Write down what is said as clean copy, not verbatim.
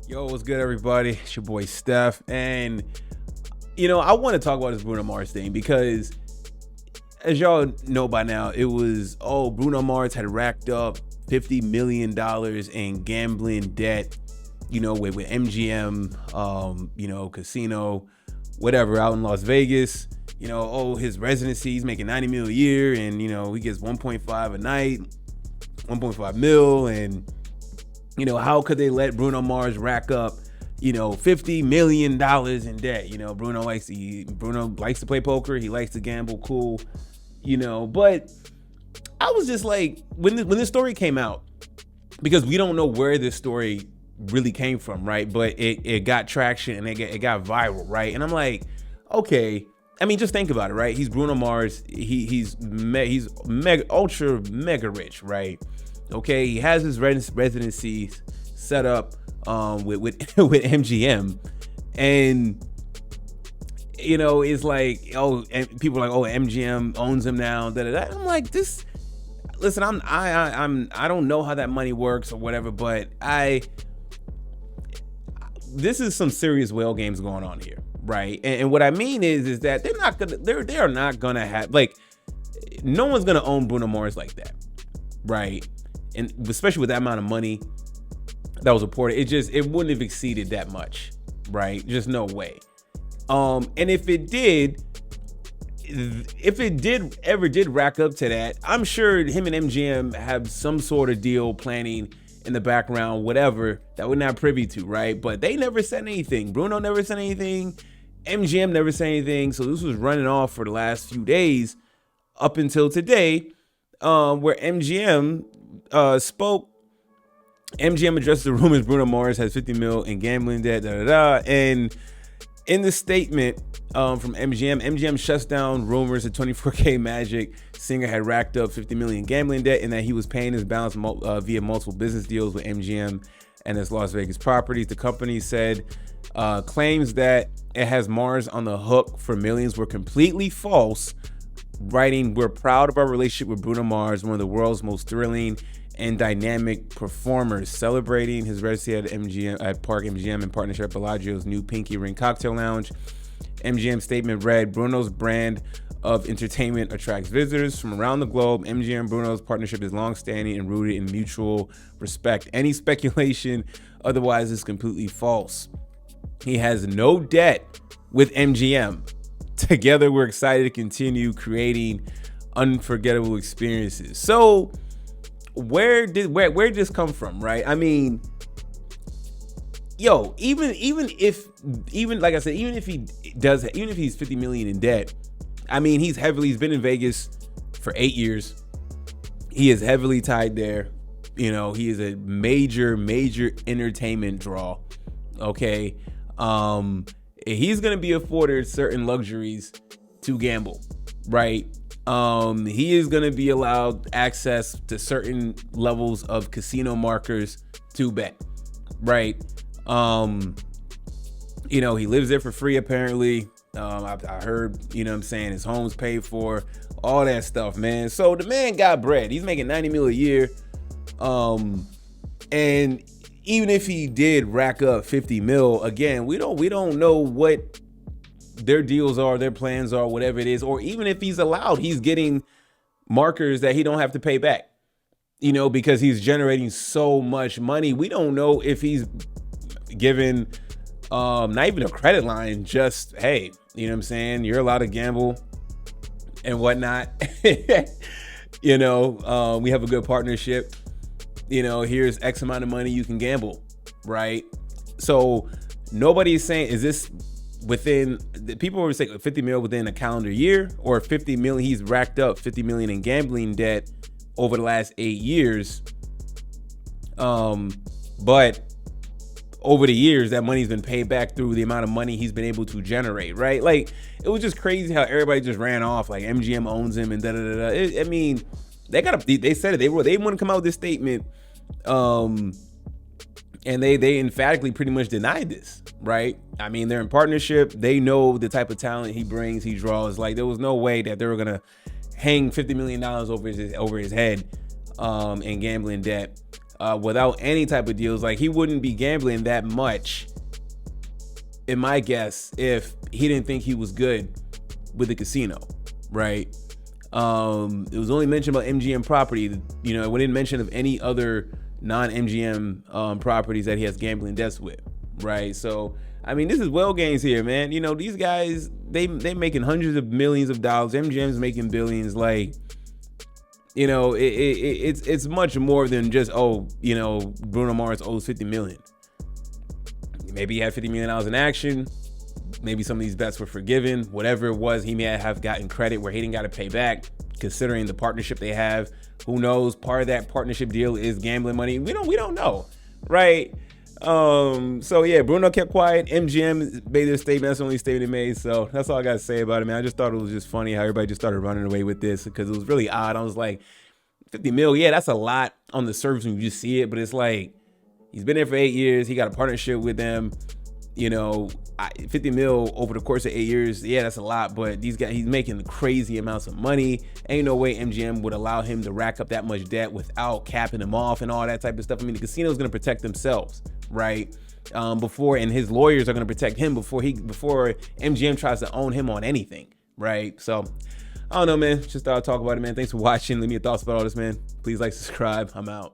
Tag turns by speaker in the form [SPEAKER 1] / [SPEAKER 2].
[SPEAKER 1] Yo, what's good, everybody? It's your boy Steph, and I want to talk about this Bruno Mars thing because, as y'all know by now, it was Bruno Mars had racked up $50 million in gambling debt, with MGM, casino, whatever, out in Las Vegas. His residency, he's making 90 mil a year, and he gets 1.5 a night, 1.5 mil, and how could they let Bruno Mars rack up, $50 million in debt? Bruno likes to play poker. He likes to gamble. Cool. But I was just like, when this story came out, because we don't know where this story really came from, right? But it got traction and it got viral, right? And I'm like, okay. I mean, just think about it, right? He's Bruno Mars. He's ultra mega rich, right? Okay, he has his residencies set up with MGM, and it's like, and people are like, MGM owns him now. Da, da, da. I'm like, this. Listen, I don't know how that money works or whatever, but this is some serious whale games going on here, right? And what I mean is that they are not gonna have, like, no one's gonna own Bruno Mars like that, right? And especially with that amount of money that was reported, it wouldn't have exceeded that much, right? Just no way. And if it ever did rack up to that, I'm sure him and MGM have some sort of deal planning in the background, whatever, that we're not privy to, right? But they never said anything. Bruno never said anything. MGM never said anything. So this was running off for the last few days up until today, where MGM spoke. MGM addressed the rumors Bruno Mars has 50 mil in gambling debt, and in the statement from MGM shuts down rumors that 24K Magic singer had racked up 50 million gambling debt and that he was paying his balance via multiple business deals with MGM and its Las Vegas properties. The company said claims that it has Mars on the hook for millions were completely false, writing, "We're proud of our relationship with Bruno Mars, one of the world's most thrilling and dynamic performers, celebrating his residency at Park MGM in partnership with Bellagio's new Pinky Ring Cocktail Lounge." MGM statement read, "Bruno's brand of entertainment attracts visitors from around the globe. MGM Bruno's partnership is long-standing and rooted in mutual respect. Any speculation otherwise is completely false. He has no debt with MGM. Together, we're excited to continue creating unforgettable experiences." So where did this come from, right? I mean, even like I said, even if he's 50 million in debt, I mean, he's been in Vegas for 8 years. He is heavily tied there. He is a major entertainment draw. Okay. He's going to be afforded certain luxuries to gamble, right? He is going to be allowed access to certain levels of casino markers to bet, right? He lives there for free, apparently. I heard, his home's paid for, all that stuff, man. So the man got bread. He's making 90 mil a year. And even if he did rack up 50 mil, again, we don't know what their deals are, their plans are, whatever it is, or even if he's allowed, he's getting markers that he don't have to pay back, because he's generating so much money. We don't know if he's given not even a credit line, just, hey, you're allowed to gamble and whatnot. We have a good partnership. Here's X amount of money you can gamble, right? So nobody's saying, is this within, people were saying 50 mil within a calendar year, or 50 million, he's racked up 50 million in gambling debt over the last 8 years. But over the years, that money's been paid back through the amount of money he's been able to generate, right? Like, it was just crazy how everybody just ran off, like MGM owns him and I mean, they said it, they want to come out with this statement, and they emphatically pretty much denied this, right? I mean, they're in partnership. They know the type of talent he brings, he draws. Like, there was no way that they were gonna hang $50 million over his head in gambling debt. without any type of deals. Like, he wouldn't be gambling that much, in my guess, if he didn't think he was good with the casino, right? It was only mentioned about MGM property. You know, it wouldn't mention of any other non-MGM properties that he has gambling debts with, right? So, I mean, this is well gains here, man. You know, these guys, they making hundreds of millions of dollars. MGM's making billions. Like, you know, it's much more than just, oh, you know, Bruno Mars owes 50 million. Maybe he had $50 million in action. Maybe some of these bets were forgiven. Whatever it was, he may have gotten credit where he didn't got to pay back, considering the partnership they have. Who knows? Part of that partnership deal is gambling money. We don't know, right? So yeah, Bruno kept quiet. MGM made their statement. That's the only statement they made. So that's all I got to say about it, man. I just thought it was just funny how everybody just started running away with this, because it was really odd. I was like, 50 mil, yeah, that's a lot on the surface when you just see it, but it's like, he's been there for 8 years. He got a partnership with them. You know, 50 mil over the course of 8 years, yeah, that's a lot, but these guys, he's making crazy amounts of money. Ain't no way MGM would allow him to rack up that much debt without capping him off and all that type of stuff. I mean, the casino is going to protect themselves, right? And his lawyers are going to protect him before MGM tries to own him on anything, right? So, I don't know, man. Just thought I'd talk about it, man. Thanks for watching. Leave me your thoughts about all this, man. Please like, subscribe. I'm out.